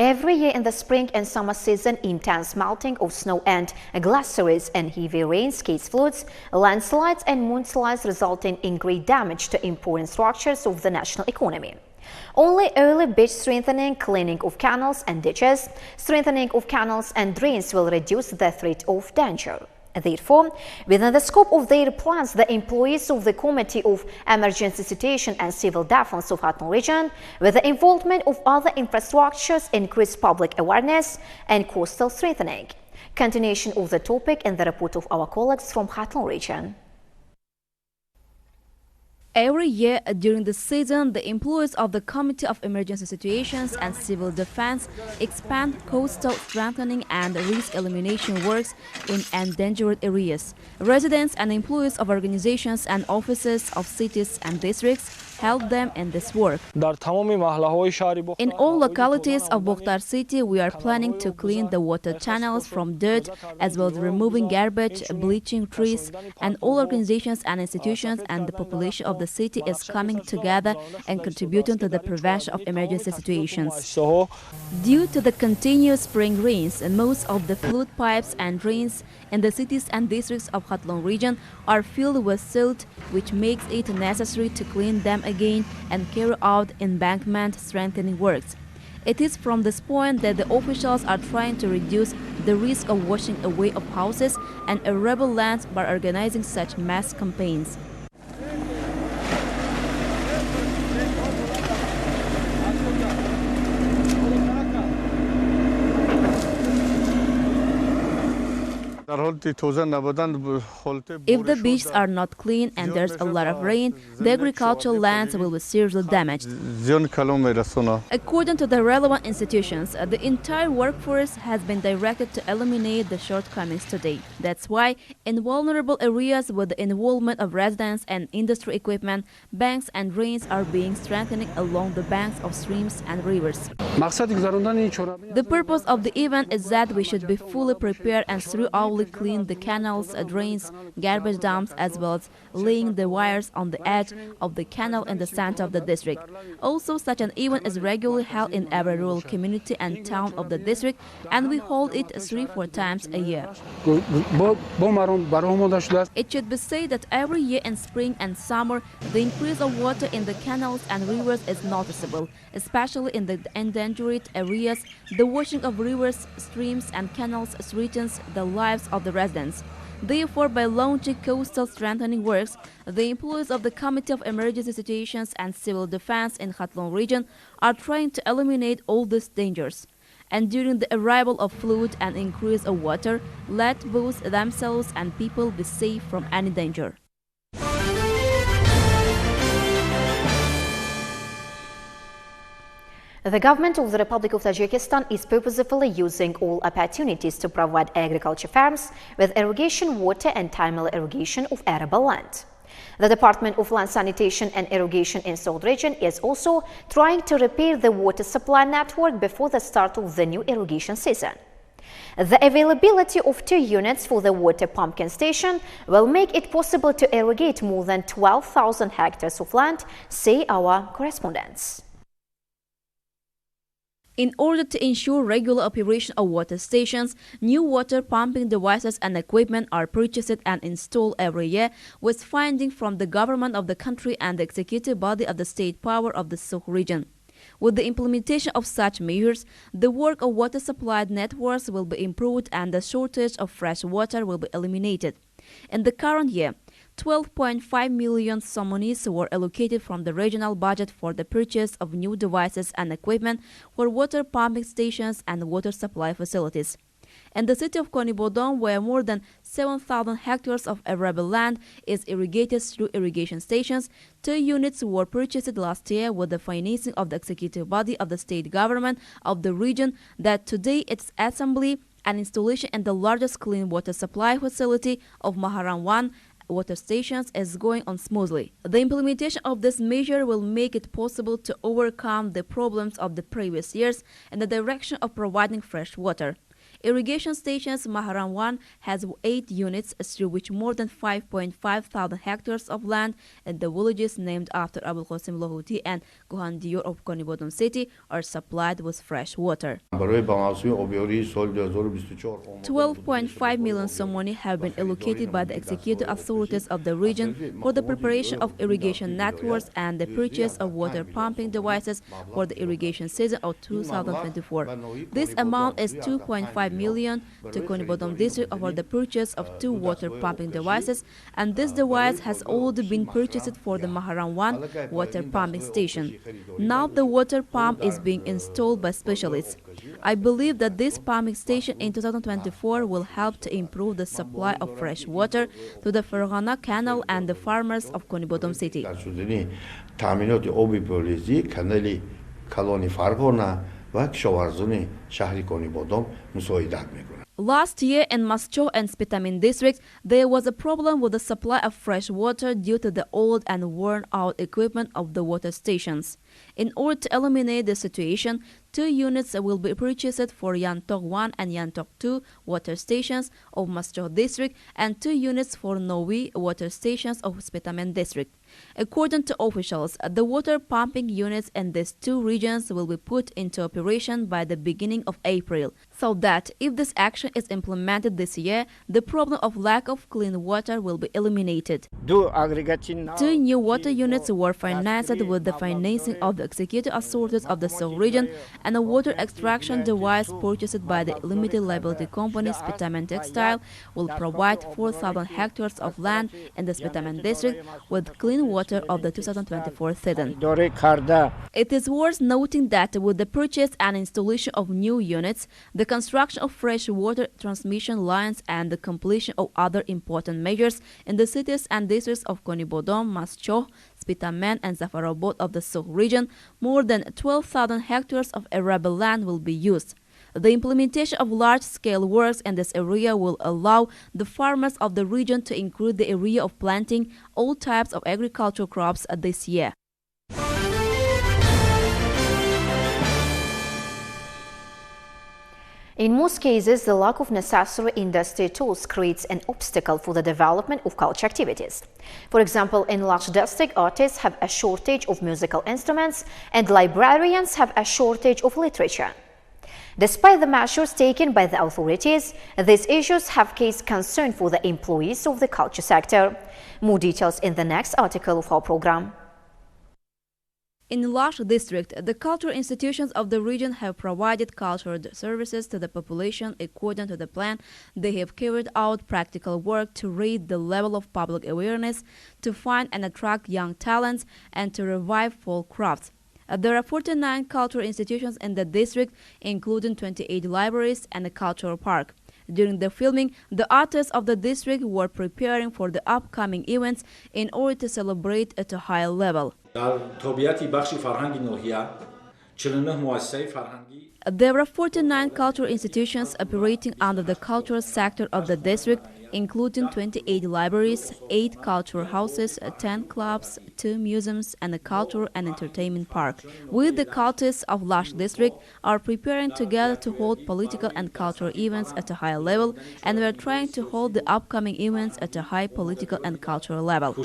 Every year in the spring and summer season, intense melting of snow and glaciers and heavy rains cause floods, landslides and mudslides, resulting in great damage to important structures of the national economy. Only early beach strengthening, cleaning of canals and ditches, strengthening of canals and drains will reduce the threat of danger. Therefore, within the scope of their plans, the employees of the Committee of Emergency Situation and Civil Defense of Khatun Region, with the involvement of other infrastructures, increase public awareness and coastal strengthening. Continuation of the topic in the report of our colleagues from Khatun Region. Every year during the season, the employees of the Committee of Emergency Situations and Civil Defense expand coastal strengthening and risk elimination works in endangered areas. Residents and employees of organizations and offices of cities and districts help them in this work. In all localities of Bokhtar City, we are planning to clean the water channels from dirt, as well as removing garbage, bleaching trees, and all organizations and institutions and the population of the city is coming together and contributing to the prevention of emergency situations. Due to the continuous spring rains, most of the flood pipes and drains in the cities and districts of Khatun region are filled with silt, which makes it necessary to clean them again and carry out embankment strengthening works. It is from this point that the officials are trying to reduce the risk of washing away of houses and arable lands by organizing such mass campaigns. If the beaches are not clean and there's a lot of rain, the agricultural lands will be seriously damaged. According to the relevant institutions, the entire workforce has been directed to eliminate the shortcomings today. That's why in vulnerable areas with the involvement of residents and industry equipment, banks and drains are being strengthened along the banks of streams and rivers. The purpose of the event is that we should be fully prepared and thoroughly clean the canals, drains, garbage dumps, as well as laying the wires on the edge of the canal in the center of the district. Also, such an event is regularly held in every rural community and town of the district, and we hold it 3-4 times a year. It should be said that every year in spring and summer, the increase of water in the canals and rivers is noticeable, especially in the endangered areas. The washing of rivers, streams, and canals threatens the lives of the residents. Therefore, by launching coastal strengthening works, the employees of the Committee of Emergency Situations and Civil Defense in Khatun region are trying to eliminate all these dangers. And during the arrival of flood and increase of water, let both themselves and people be safe from any danger. The government of the Republic of Tajikistan is purposefully using all opportunities to provide agriculture farms with irrigation water and timely irrigation of arable land. The Department of Land Sanitation and Irrigation in South Region is also trying to repair the water supply network before the start of the new irrigation season. The availability of 2 units for the water pumping station will make it possible to irrigate more than 12,000 hectares of land, say our correspondents. In order to ensure regular operation of water stations, new water pumping devices and equipment are purchased and installed every year, with funding from the government of the country and the executive body of the state power of the South region. With the implementation of such measures, the work of water supply networks will be improved and the shortage of fresh water will be eliminated. In the current year, 12.5 million somonis were allocated from the regional budget for the purchase of new devices and equipment for water pumping stations and water supply facilities. In the city of Konibodon, where more than 7,000 hectares of arable land is irrigated through irrigation stations, 2 units were purchased last year with the financing of the executive body of the state government of the region, that today its assembly and installation in the largest clean water supply facility of Maharan 1 water stations is going on smoothly. The implementation of this measure will make it possible to overcome the problems of the previous years in the direction of providing fresh water. Irrigation stations Maharan 1 has 8 units, through which more than 5.5 thousand hectares of land in the villages named after Abul Qasim Lohuti and Guhan Dior of Konibodum city are supplied with fresh water. 12.5 million somoni have been allocated by the executive authorities of the region for the preparation of irrigation networks and the purchase of water pumping devices for the irrigation season of 2024. This amount is 2.5 million to Konibodom district for the purchase of 2 water pumping devices, and this device has already been purchased for the Maharan 1 water pumping station. Now the water pump is being installed by specialists. I believe that this pumping station in 2024 will help to improve the supply of fresh water to the Ferghana Canal and the farmers of Konibodom city. Last year in Mascho and Spitamin districts, there was a problem with the supply of fresh water due to the old and worn-out equipment of the water stations. In order to eliminate the situation, 2 units will be purchased for Yantok 1 and Yantok 2 water stations of Mascho district and 2 units for Novi water stations of Spitamin district. According to officials, the water pumping units in these 2 regions will be put into operation by the beginning of April, so that if this action is implemented this year, the problem of lack of clean water will be eliminated. 2 new water units were financed with the financing of the executive authorities of the South region, and a water extraction device purchased by the limited liability company Spitamen Textile will provide 4,000 hectares of land in the Spitamen district with clean water of the 2024 season. It is worth noting that with the purchase and installation of new units, the construction of fresh water transmission lines and the completion of other important measures in the cities and districts of Konibodom, Mascho, Spitamen and Zafarobod of the South region, more than 12,000 hectares of arable land will be used. The implementation of large-scale works in this area will allow the farmers of the region to increase the area of planting all types of agricultural crops this year. In most cases, the lack of necessary industry tools creates an obstacle for the development of culture activities. For example, in Lash district, artists have a shortage of musical instruments and librarians have a shortage of literature. Despite the measures taken by the authorities, these issues have caused concern for the employees of the culture sector. More details in the next article of our program. In Lash district, the cultural institutions of the region have provided cultural services to the population according to the plan. They have carried out practical work to raise the level of public awareness, to find and attract young talents, and to revive folk crafts. There are 49 cultural institutions in the district, including 28 libraries and a cultural park. During the filming, the artists of the district were preparing for the upcoming events in order to celebrate at a high level. There are 49 cultural institutions operating under the cultural sector of the district, including 28 libraries, 8 cultural houses, 10 clubs, 2 museums, and a cultural and entertainment park. We, the cultists of Lash district, are preparing together to hold political and cultural events at a high level, and we are trying to hold the upcoming events at a high political and cultural level.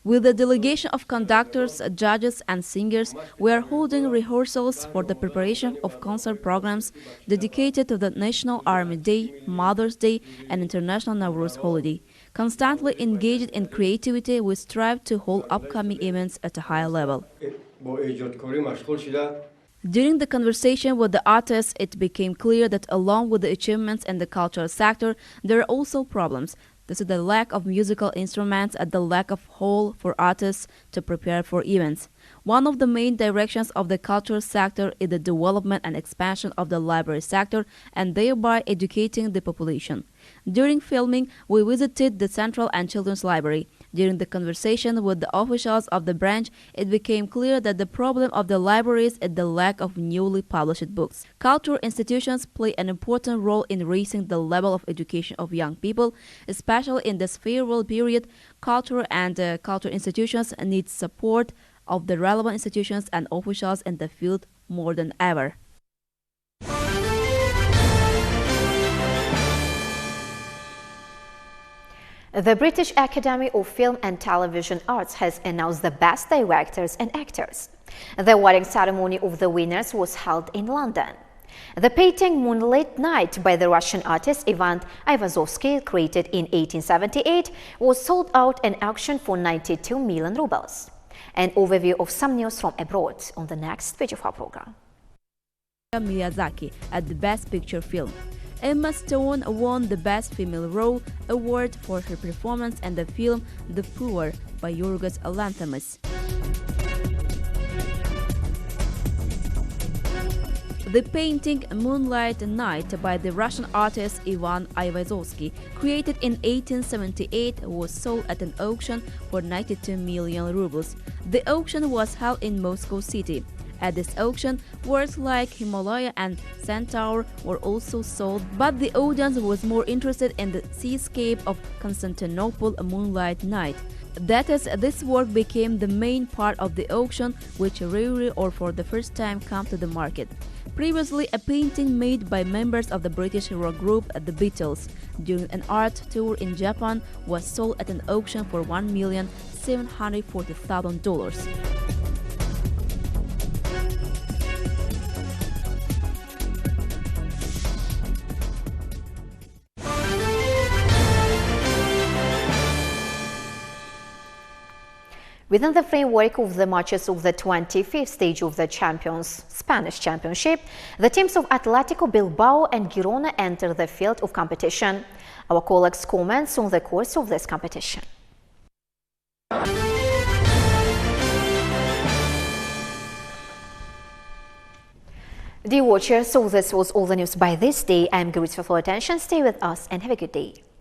With the delegation of conductors, judges and singers, we are holding rehearsals for the preparation of concert programs dedicated to the National Army Day, Mother's Day and International Nowruz holiday. Constantly engaged in creativity, we strive to hold upcoming events at a high level. During the conversation with the artists, it became clear that along with the achievements in the cultural sector, there are also problems. This is the lack of musical instruments and the lack of hall for artists to prepare for events. One of the main directions of the cultural sector is the development and expansion of the library sector and thereby educating the population. During filming, we visited the Central and Children's Library. During the conversation with the officials of the branch, it became clear that the problem of the libraries is the lack of newly published books. Cultural institutions play an important role in raising the level of education of young people, especially in this farewell period. Cultural institutions need support of the relevant institutions and officials in the field more than ever. The British Academy of Film and Television Arts has announced the best directors and actors. The awarding ceremony of the winners was held in London. The painting Moonlit Night by the Russian artist Ivan Aivazovsky, created in 1878, was sold out at auction for 92 million rubles. An overview of some news from abroad on the next page of our program. Miyazaki at the Best Picture Film. Emma Stone won the Best Female Role award for her performance in the film The Poor by Yorgos Lanthimos. The painting Moonlight Night by the Russian artist Ivan Aivazovsky, created in 1878, was sold at an auction for 92 million rubles. The auction was held in Moscow City. At this auction, works like Himalaya and Centaur were also sold, but the audience was more interested in the seascape of Constantinople Moonlight Night. That is, this work became the main part of the auction, which rarely or for the first time come to the market. Previously, a painting made by members of the British rock group The Beatles during an art tour in Japan was sold at an auction for $1,740,000. Within the framework of the matches of the 25th stage of the Spanish Championship, the teams of Atletico Bilbao and Girona enter the field of competition. Our colleagues comments on the course of this competition. Dear watchers, so this was all the news by this day. I'm grateful for your attention. Stay with us and have a good day.